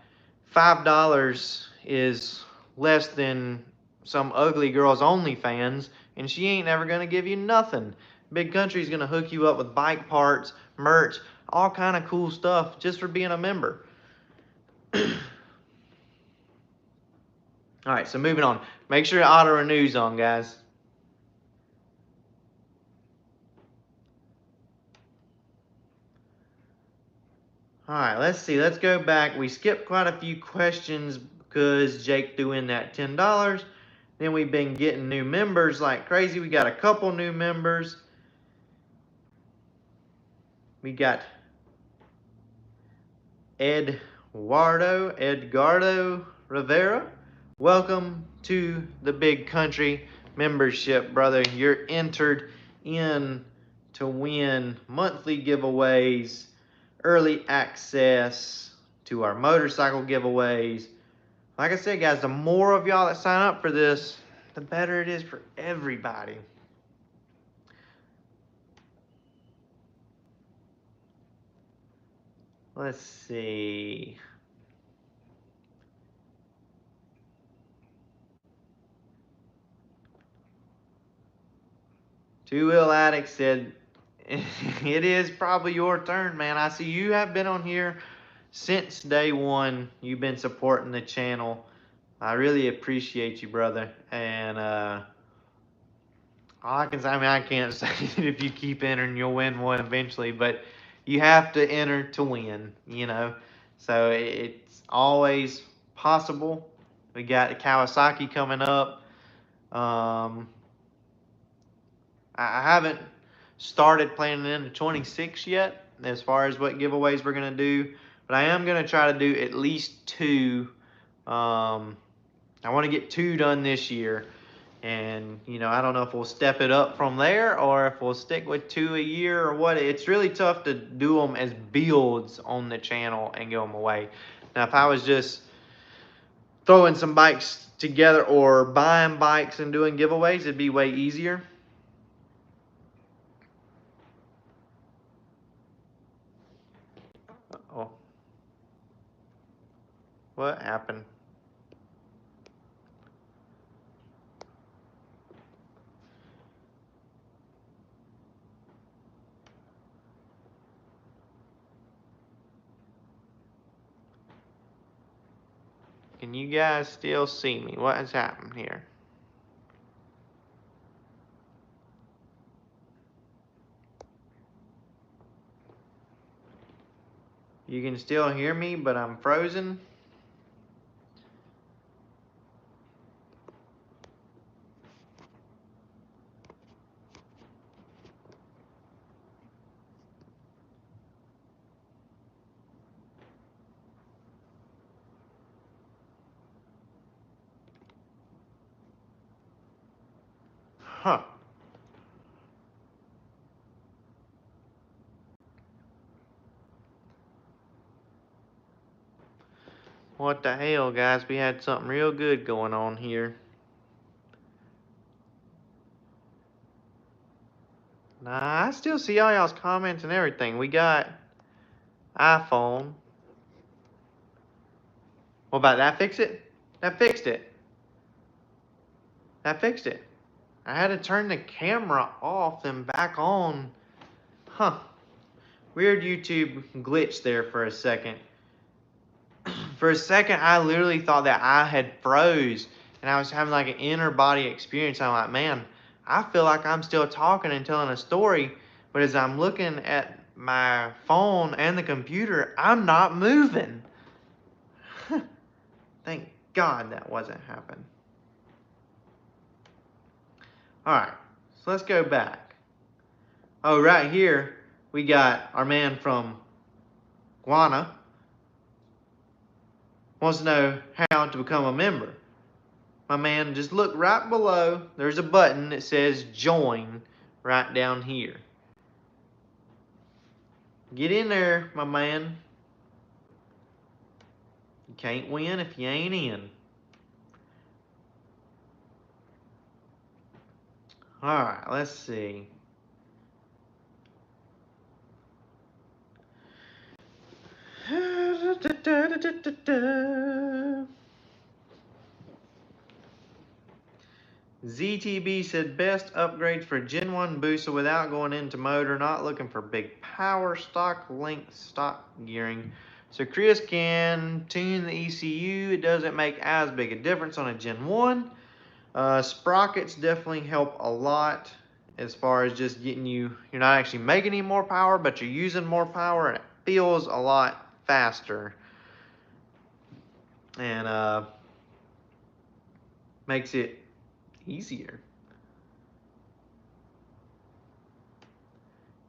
$5 is less than some ugly girl's OnlyFans, and she ain't never gonna give you nothing. Big Country's gonna hook you up with bike parts, merch, all kind of cool stuff just for being a member. All right, so moving on. Make sure auto renew's on, guys. All right, let's see. Let's go back. We skipped quite a few questions because Jake threw in that $10. Then we've been getting new members like crazy. We got a couple new members. We got Edgardo Rivera. Welcome to the Big Country membership, brother. You're entered in to win monthly giveaways, early access to our motorcycle giveaways. Like I said, guys, the more of y'all that sign up for this, the better it is for everybody. Let's see. Two Wheel Addict said, it is probably your turn, man. I see you have been on here since day one. You've been supporting the channel. I really appreciate you, brother. And all I can say, I can't say that if you keep entering, you'll win one eventually, but you have to enter to win, So it's always possible. We got Kawasaki coming up. I haven't started planning into 26 yet as far as what giveaways we're going to do, but I am going to try to do at least two. I want to get two done this year, and I don't know if we'll step it up from there or if we'll stick with two a year or what. It's really tough to do them as builds on the channel and give them away. Now, if I was just throwing some bikes together or buying bikes and doing giveaways, it'd be way easier. Uh-oh. What happened? Can you guys still see me? What has happened here? You can still hear me, but I'm frozen. Huh. What the hell, guys? We had something real good going on here. Nah, I still see all y'all's comments and everything. We got iPhone. What about that? Fix it? That fixed it. That fixed it. I had to turn the camera off and back on. Huh. Weird YouTube glitch there for a second. For a second, I literally thought that I had froze and I was having like an inner body experience. I'm like, man, I feel like I'm still talking and telling a story, but as I'm looking at my phone and the computer, I'm not moving. Thank God that wasn't happening. All right, so let's go back. Oh, right here, we got our man from Guana wants to know how to become a member. My man, just look right below. There's a button that says join right down here. Get in there, my man. You can't win if you ain't in. Alright, let's see. ZTB said best upgrades for Gen 1 booster without going into motor, not looking for big power, stock length, stock gearing. So Chris can tune the ECU. It doesn't make as big a difference on a Gen 1. Sprockets definitely help a lot as far as just getting you're not actually making any more power, but you're using more power and it feels a lot faster. And makes it easier.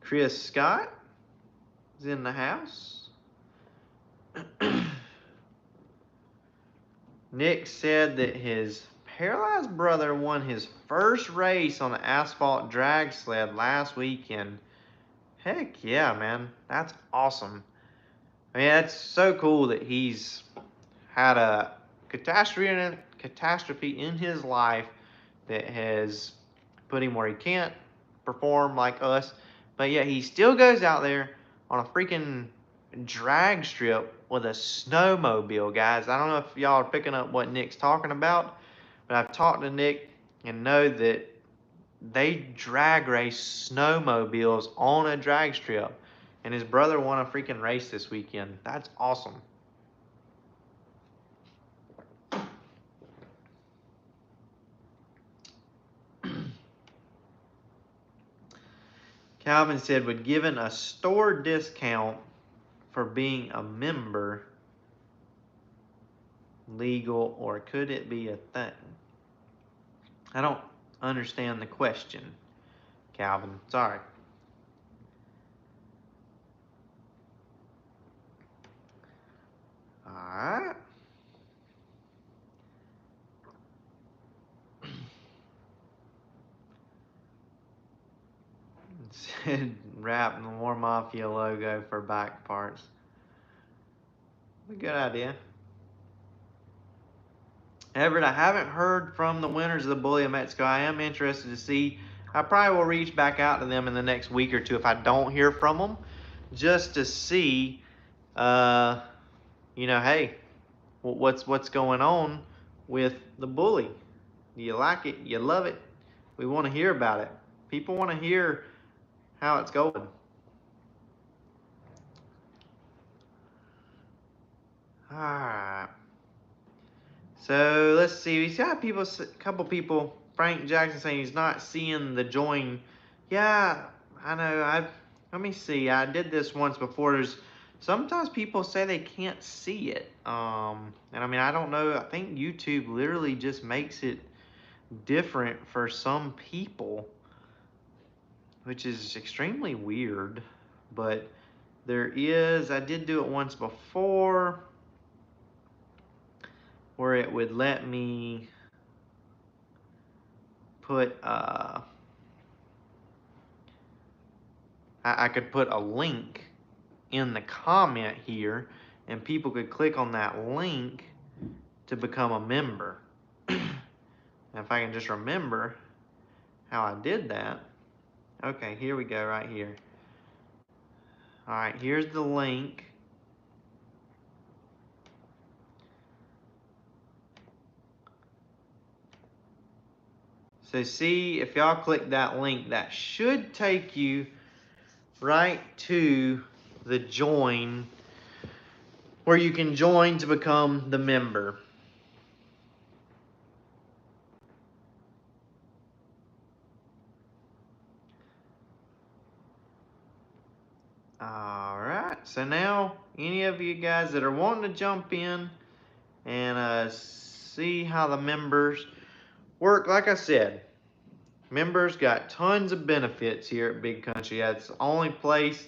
Chris Scott is in the house. Nick said that his paralyzed brother won his first race on an asphalt drag sled last weekend. Heck yeah, man. That's awesome. I mean, that's so cool that he's had a catastrophe in his life that has put him where he can't perform like us. But yet he still goes out there on a freaking drag strip with a snowmobile, guys. I don't know if y'all are picking up what Nick's talking about, but I've talked to Nick and know that they drag race snowmobiles on a drag strip. And his brother won a freaking race this weekend. That's awesome. Calvin said, would given a store discount for being a member legal, or could it be a thing? I don't understand the question, Calvin. Sorry. Alright. Said wrap the War Mafia logo for back parts. A good idea. Everett, I haven't heard from the winners of the Bully of Mexico. I am interested to see. I probably will reach back out to them in the next week or two if I don't hear from them, just to see, hey, what's going on with the Bully. Do you like it? You love it? We want to hear about it. People want to hear how it's going. All right. So let's see. We've got a couple people. Frank Jackson saying he's not seeing the join. Yeah, I know. Let me see. I did this once before. There's sometimes people say they can't see it. And I mean, I don't know. I think YouTube literally just makes it different for some people, which is extremely weird. But I did do it once before where it would let me put I could put a link in the comment here and people could click on that link to become a member. If I can just remember how I did that. Okay, here we go right here. All right, here's the link. So see, if y'all click that link, that should take you right to the join, where you can join to become the member. All right, so now any of you guys that are wanting to jump in and see how the members work, like I said, members got tons of benefits here at Big Country. That's the only place.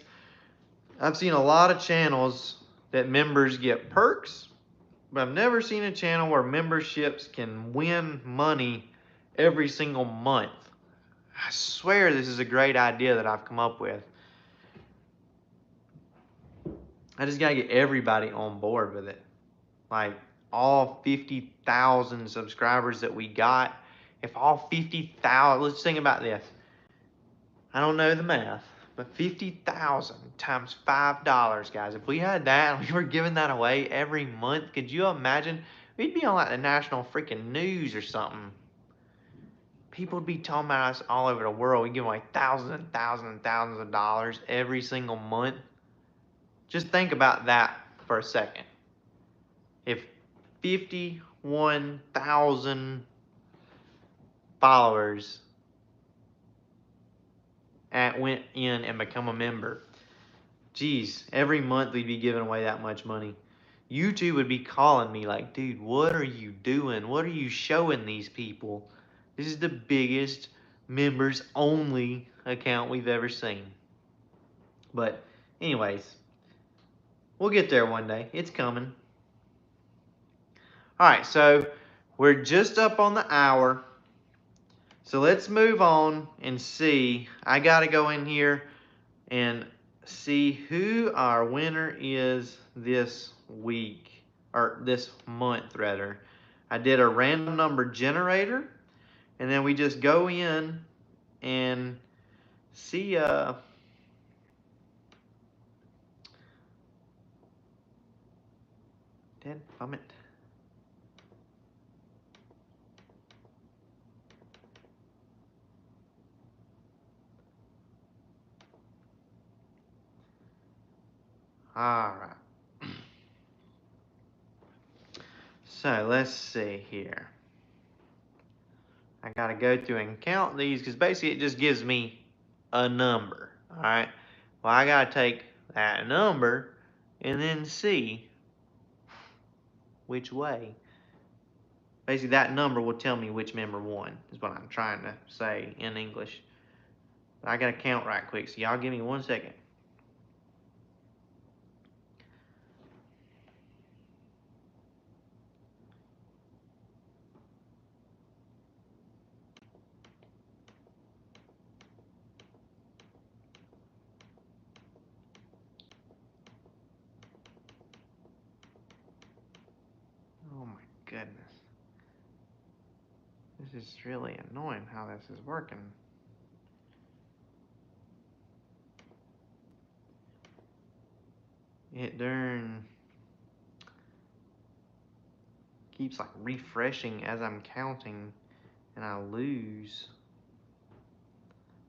I've seen a lot of channels that members get perks, but I've never seen a channel where memberships can win money every single month. I swear this is a great idea that I've come up with. I just gotta get everybody on board with it. Like all 50,000 subscribers that we got. If all 50,000, let's think about this. I don't know the math, but 50,000 times $5, guys. If we had that and we were giving that away every month, could you imagine? We'd be on like the national freaking news or something. People would be talking about us all over the world. We give away thousands and thousands and thousands of dollars every single month. Just think about that for a second. If 51,000 followers went in and become a member, geez, every month we'd be giving away that much money. YouTube would be calling me like, dude, what are you doing? What are you showing these people? This is the biggest members only account we've ever seen. But anyways, we'll get there one day. It's coming. All right, so we're just up on the hour. So let's move on and see. I got to go in here and see who our winner is this week, or this month rather. I did a random number generator, and then we just go in and see dead it. All right. So let's see here. I got to go through and count these because basically it just gives me a number. All right. Well, I got to take that number and then see which way. Basically, that number will tell me which member won, is what I'm trying to say in English. But I got to count right quick, so y'all give me 1 second. Oh my goodness. This is really annoying how this is working. It darn keeps like refreshing as I'm counting, and I lose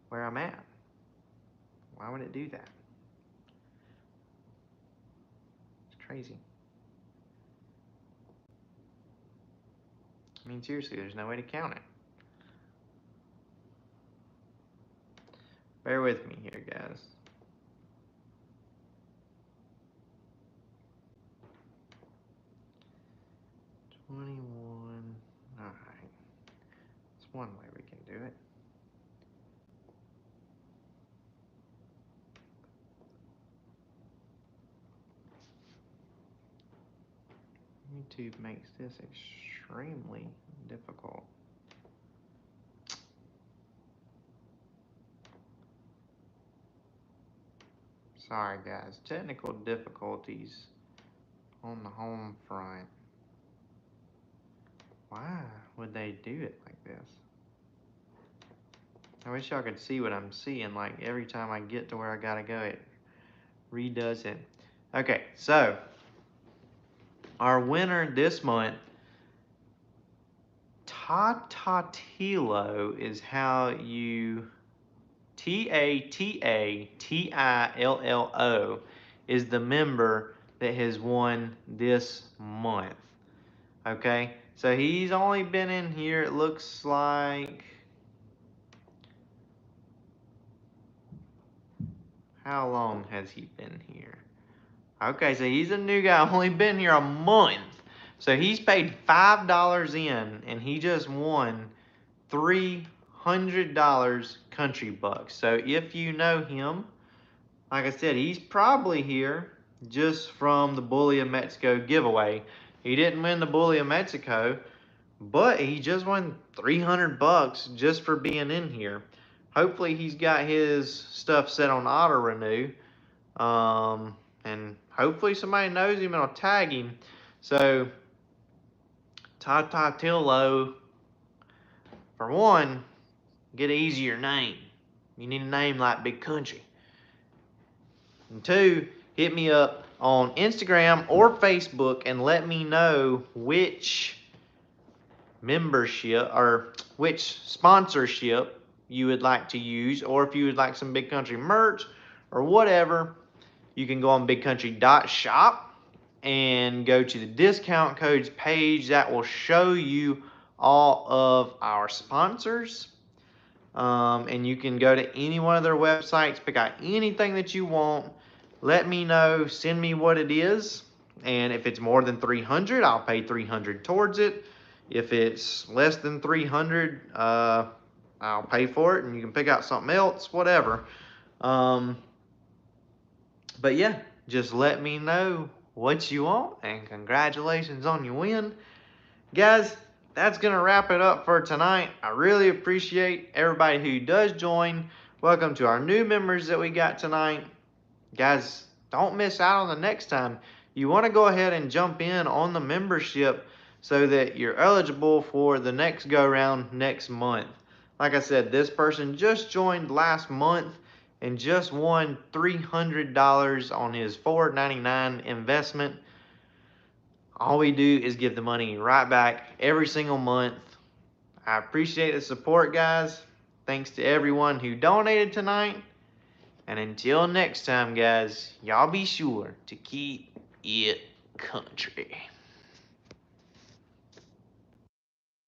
where I'm at. Why would it do that? It's crazy. I mean, seriously, there's no way to count it. Bear with me here, guys. $21. Alright. That's one way we can do it. YouTube makes this extremely difficult. Sorry guys, technical difficulties on the home front. Why would they do it like this? I wish y'all could see what I'm seeing. Like every time I get to where I gotta go, it redoes it. Okay, so our winner this month, Tatatilo is how you, Tatatilo is the member that has won this month. Okay, so he's only been in here, it looks like, how long has he been here? Okay, so he's a new guy, only been here a month. So he's paid $5 in, and he just won $300 country bucks. So if you know him, like I said, he's probably here just from the Bully of Mexico giveaway. He didn't win the Bully of Mexico, but he just won 300 bucks just for being in here. Hopefully he's got his stuff set on auto renew. and hopefully somebody knows him and will tag him. So, Tata Tillo, for one, get an easier name. You need a name like Big Country. And two, hit me up on Instagram or Facebook and let me know which membership or which sponsorship you would like to use, or if you would like some Big Country merch or whatever. You can go on bigcountry.shop and go to the discount codes page. That will show you all of our sponsors. And you can go to any one of their websites, pick out anything that you want. Let me know, send me what it is. And if it's more than 300, I'll pay 300 towards it. If it's less than 300, I'll pay for it, and you can pick out something else, whatever. But yeah, just let me know what you want, and congratulations on your win. Guys, that's going to wrap it up for tonight. I really appreciate everybody who does join. Welcome to our new members that we got tonight. Guys, don't miss out on the next time. You want to go ahead and jump in on the membership so that you're eligible for the next go round next month. Like I said, this person just joined last month and just won $300 on his $4.99 investment. All we do is give the money right back every single month. I appreciate the support, guys. Thanks to everyone who donated tonight. And until next time, guys, y'all be sure to keep it country.